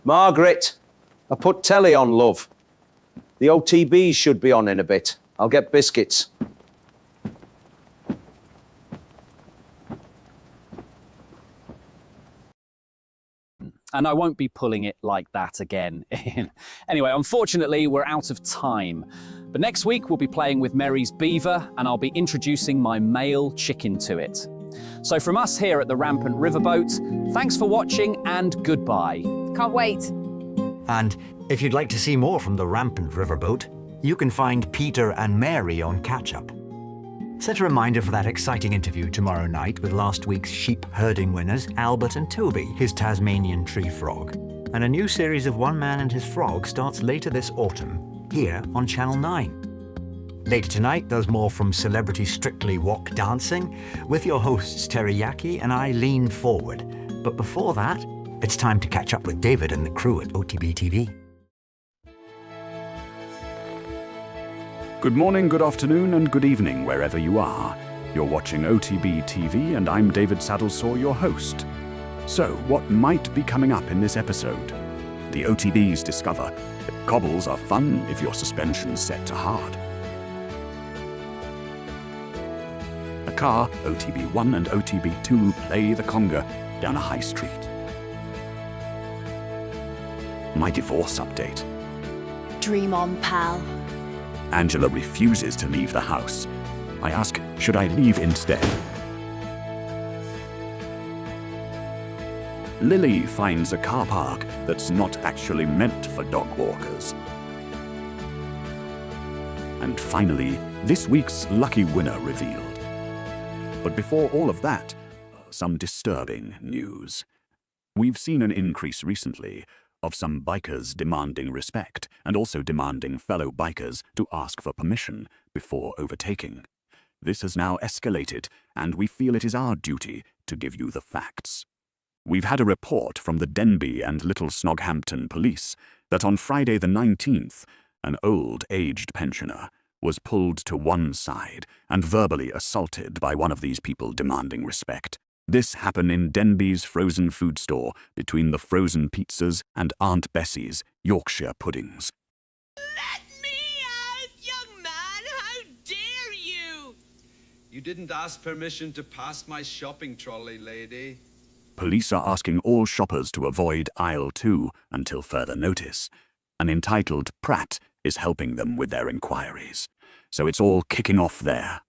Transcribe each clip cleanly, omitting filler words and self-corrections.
Margaret, I put telly on, love. The OTBs should be on in a bit. I'll get biscuits. And I won't be pulling it like that again. Anyway, unfortunately, we're out of time. But next week, we'll be playing with Mary's beaver, and I'll be introducing my male chicken to it. So from us here at the Rampant Riverboat, thanks for watching and goodbye. Can't wait. And if you'd like to see more from the Rampant Riverboat, you can find Peter and Mary on Catch Up. Set a reminder for that exciting interview tomorrow night with last week's sheep herding winners, Albert and Toby, his Tasmanian tree frog. And a new series of One Man and His Frog starts later this autumn, here on Channel 9. Later tonight, there's more from Celebrity Strictly Walk Dancing, with your hosts Teriyaki and I Lean Forward. But before that, it's time to catch up with David and the crew at OTB TV. Good morning, good afternoon, and good evening, wherever you are. You're watching OTB TV, and I'm David Saddlesore, your host. So, what might be coming up in this episode? The OTBs discover that cobbles are fun if your suspension's set to hard. A car, OTB1 and OTB2, play the conga down a high street. My divorce update. Dream on, pal. Angela refuses to leave the house. I ask, should I leave instead? Lily finds a car park that's not actually meant for dog walkers. And finally, this week's lucky winner revealed. But before all of that, some disturbing news. We've seen an increase recently of some bikers demanding respect and also demanding fellow bikers to ask for permission before overtaking. This has now escalated, and we feel it is our duty to give you the facts. We've had a report from the Denbigh and Little Snoghampton police that on Friday the 19th, an old aged pensioner was pulled to one side and verbally assaulted by one of these people demanding respect. This happened in Denbigh's frozen food store between the frozen pizzas and Aunt Bessie's Yorkshire puddings. Let me out, young man! How dare you! You didn't ask permission to pass my shopping trolley, lady. Police are asking all shoppers to avoid aisle 2 until further notice. An entitled Pratt is helping them with their inquiries. So it's all kicking off there.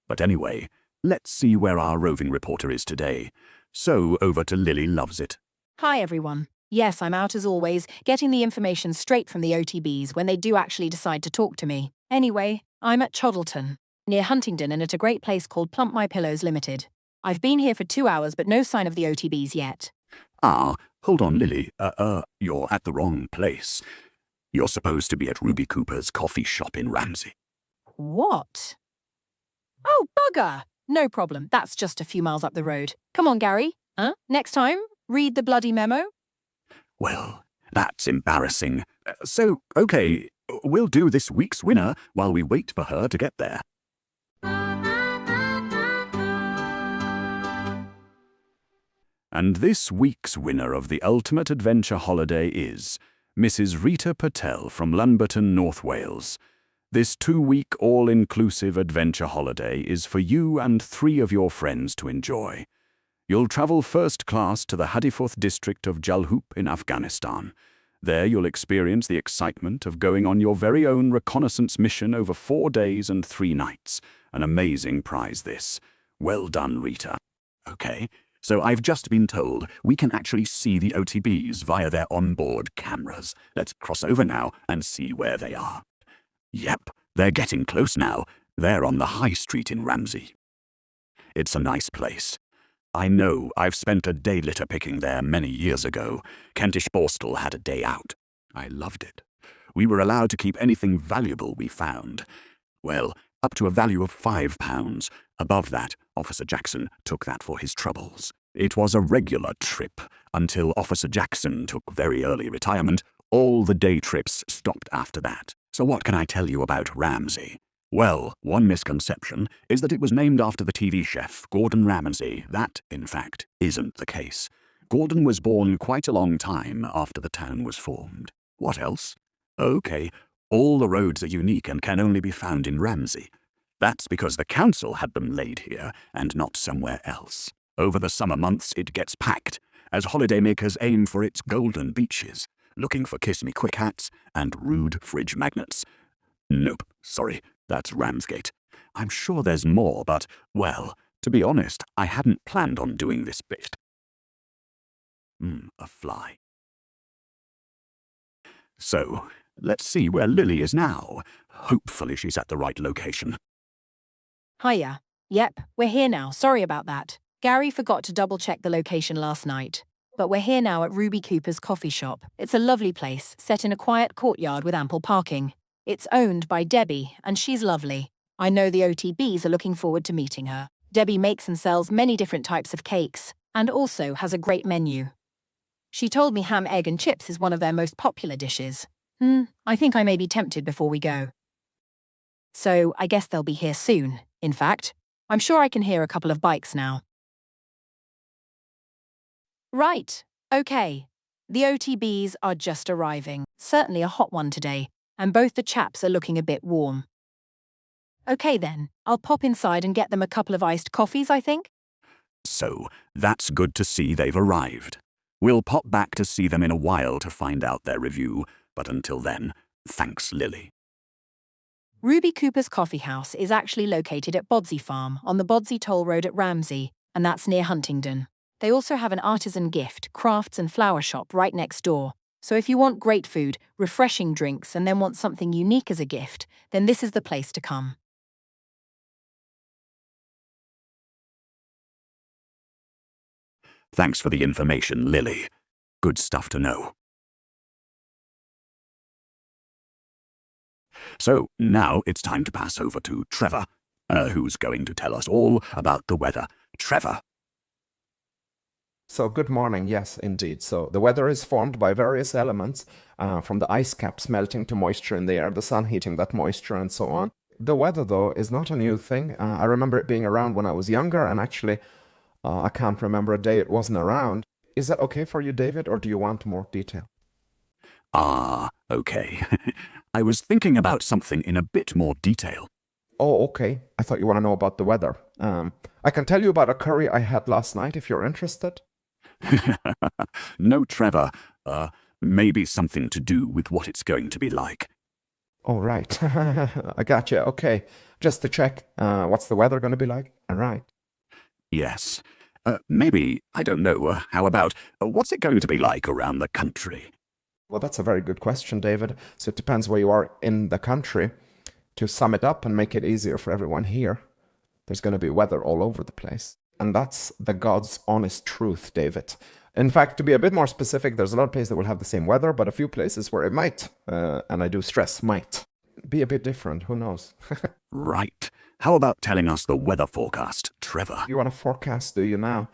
But anyway, let's see where our roving reporter is today. So over to Lilly Lovesit. Hi everyone. Yes, I'm out as always, getting the information straight from the OTBs when they do actually decide to talk to me. Anyway, I'm at Choddleton, near Huntingdon, and at a great place called Plump My Pillows Limited. I've been here for 2 hours, but no sign of the OTBs yet. Ah, hold on, Lily. You're at the wrong place. You're supposed to be at Ruby Cooper's coffee shop in Ramsey. What? Oh, bugger! No problem, that's just a few miles up the road. Come on, Gary. Next time, read the bloody memo. Well, that's embarrassing. So, okay, we'll do this week's winner while we wait for her to get there. And this week's winner of the Ultimate Adventure Holiday is Mrs. Rita Patel from Lunberton, North Wales. This 2-week all-inclusive adventure holiday is for you and 3 of your friends to enjoy. You'll travel first class to the Hadiforth district of Jalhup in Afghanistan. There you'll experience the excitement of going on your very own reconnaissance mission over 4 days and 3 nights. An amazing prize this. Well done, Rita. Okay. So I've just been told we can actually see the OTBs via their onboard cameras. Let's cross over now and see where they are. Yep, they're getting close now. They're on the high street in Ramsey. It's a nice place. I know, I've spent a day litter picking there many years ago. Kentish Borstal had a day out. I loved it. We were allowed to keep anything valuable we found. Well, up to a value of £5. Above that, Officer Jackson took that for his troubles. It was a regular trip until Officer Jackson took very early retirement. All the day trips stopped after that. So what can I tell you about Ramsey? Well, one misconception is that it was named after the TV chef Gordon Ramsay. That, in fact, isn't the case. Gordon was born quite a long time after the town was formed. What else? Okay, all the roads are unique and can only be found in Ramsey. That's because the council had them laid here and not somewhere else. Over the summer months it gets packed, as holidaymakers aim for its golden beaches, looking for kiss-me-quick hats and rude fridge magnets. Nope, sorry, that's Ramsgate. I'm sure there's more, but, well, to be honest, I hadn't planned on doing this bit. A fly. So, let's see where Lily is now. Hopefully she's at the right location. Hiya. Yep, we're here now. Sorry about that. Gary forgot to double-check the location last night. But we're here now at Ruby Cooper's coffee shop. It's a lovely place, set in a quiet courtyard with ample parking. It's owned by Debbie, and she's lovely. I know the OTBs are looking forward to meeting her. Debbie makes and sells many different types of cakes, and also has a great menu. She told me ham, egg, and chips is one of their most popular dishes. I think I may be tempted before we go. So, I guess they'll be here soon. In fact, I'm sure I can hear a couple of bikes now. Right, okay. The OTBs are just arriving. Certainly a hot one today, and both the chaps are looking a bit warm. Okay then, I'll pop inside and get them a couple of iced coffees, I think. So, that's good to see they've arrived. We'll pop back to see them in a while to find out their review, but until then, thanks, Lily. Ruby Cooper's coffee house is actually located at Bodsey Farm on the Bodsey Toll Road at Ramsey, and that's near Huntingdon. They also have an artisan gift, crafts and flower shop right next door. So if you want great food, refreshing drinks, and then want something unique as a gift, then this is the place to come. Thanks for the information, Lily. Good stuff to know. So, now it's time to pass over to Trevor, who's going to tell us all about the weather. Trevor. So good morning, yes, indeed. So the weather is formed by various elements, from the ice caps melting to moisture in the air, the sun heating that moisture, and so on. The weather, though, is not a new thing. I remember it being around when I was younger, and actually, I can't remember a day it wasn't around. Is that okay for you, David, or do you want more detail? Okay. I was thinking about something in a bit more detail. Oh, okay. I thought you want to know about the weather. I can tell you about a curry I had last night if you're interested. No, Trevor. Maybe something to do with what it's going to be like. Oh, right. I gotcha. Okay. Just to check, what's the weather going to be like? All right. Yes. Maybe, I don't know, how about, what's it going to be like around the country? Well, that's a very good question, David. So it depends where you are in the country. To sum it up and make it easier for everyone here, there's going to be weather all over the place. And that's the God's honest truth, David. In fact, to be a bit more specific, there's a lot of places that will have the same weather, but a few places where it might, and I do stress might, be a bit different. Who knows? Right. How about telling us the weather forecast, Trevor? You want a forecast, do you now?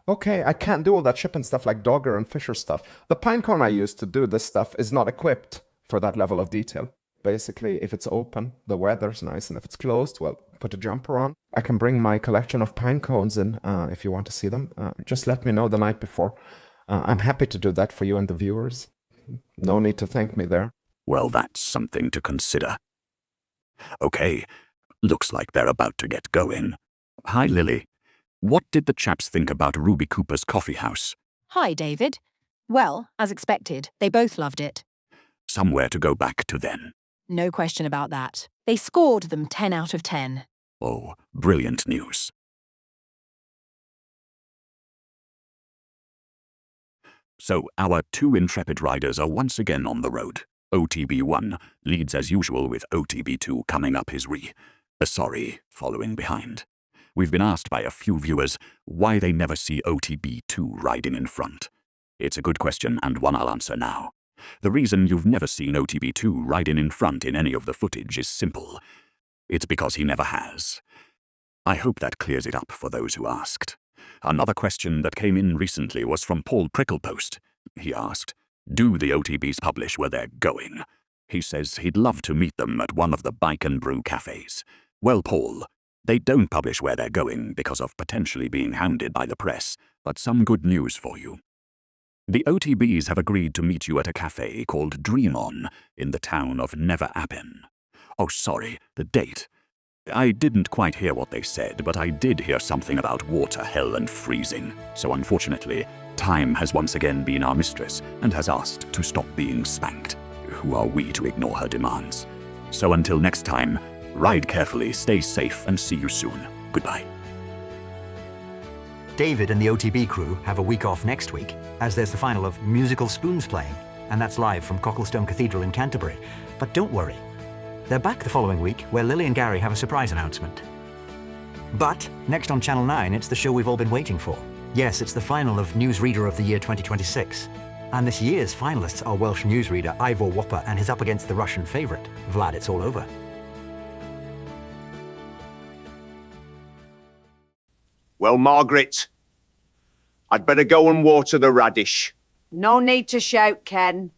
Okay, I can't do all that shipping stuff like Dogger and Fisher stuff. The pinecone I use to do this stuff is not equipped for that level of detail. Basically, if it's open, the weather's nice, and if it's closed, well, put a jumper on. I can bring my collection of pine cones in if you want to see them. Just let me know the night before. I'm happy to do that for you and the viewers. No need to thank me there. Well, that's something to consider. Okay, looks like they're about to get going. Hi, Lily. What did the chaps think about Ruby Cooper's coffee house? Hi, David. Well, as expected, they both loved it. Somewhere to go back to then. No question about that. They scored them 10 out of 10. Oh, brilliant news. So, our two intrepid riders are once again on the road. OTB 1 leads as usual with OTB 2 coming up his following behind. We've been asked by a few viewers why they never see OTB 2 riding in front. It's a good question and one I'll answer now. The reason you've never seen OTB 2 riding in front in any of the footage is simple. It's because he never has. I hope that clears it up for those who asked. Another question that came in recently was from Paul Pricklepost. He asked, do the OTBs publish where they're going? He says he'd love to meet them at one of the bike and brew cafes. Well, Paul, they don't publish where they're going because of potentially being hounded by the press, but some good news for you. The OTBs have agreed to meet you at a cafe called Dream On in the town of Never Appen. Oh, sorry, the date. I didn't quite hear what they said, but I did hear something about water, hell, and freezing. So unfortunately, time has once again been our mistress and has asked to stop being spanked. Who are we to ignore her demands? So until next time, ride carefully, stay safe, and see you soon. Goodbye. David and the OTB crew have a week off next week, as there's the final of Musical Spoons playing, and that's live from Cocklestone Cathedral in Canterbury. But don't worry, they're back the following week, where Lily and Gary have a surprise announcement. But next on Channel 9, it's the show we've all been waiting for. Yes, it's the final of Newsreader of the Year 2026. And this year's finalists are Welsh newsreader Ivor Whopper, and he's up against the Russian favourite, Vlad It's All Over. Well, Margaret, I'd better go and water the radish. No need to shout, Ken.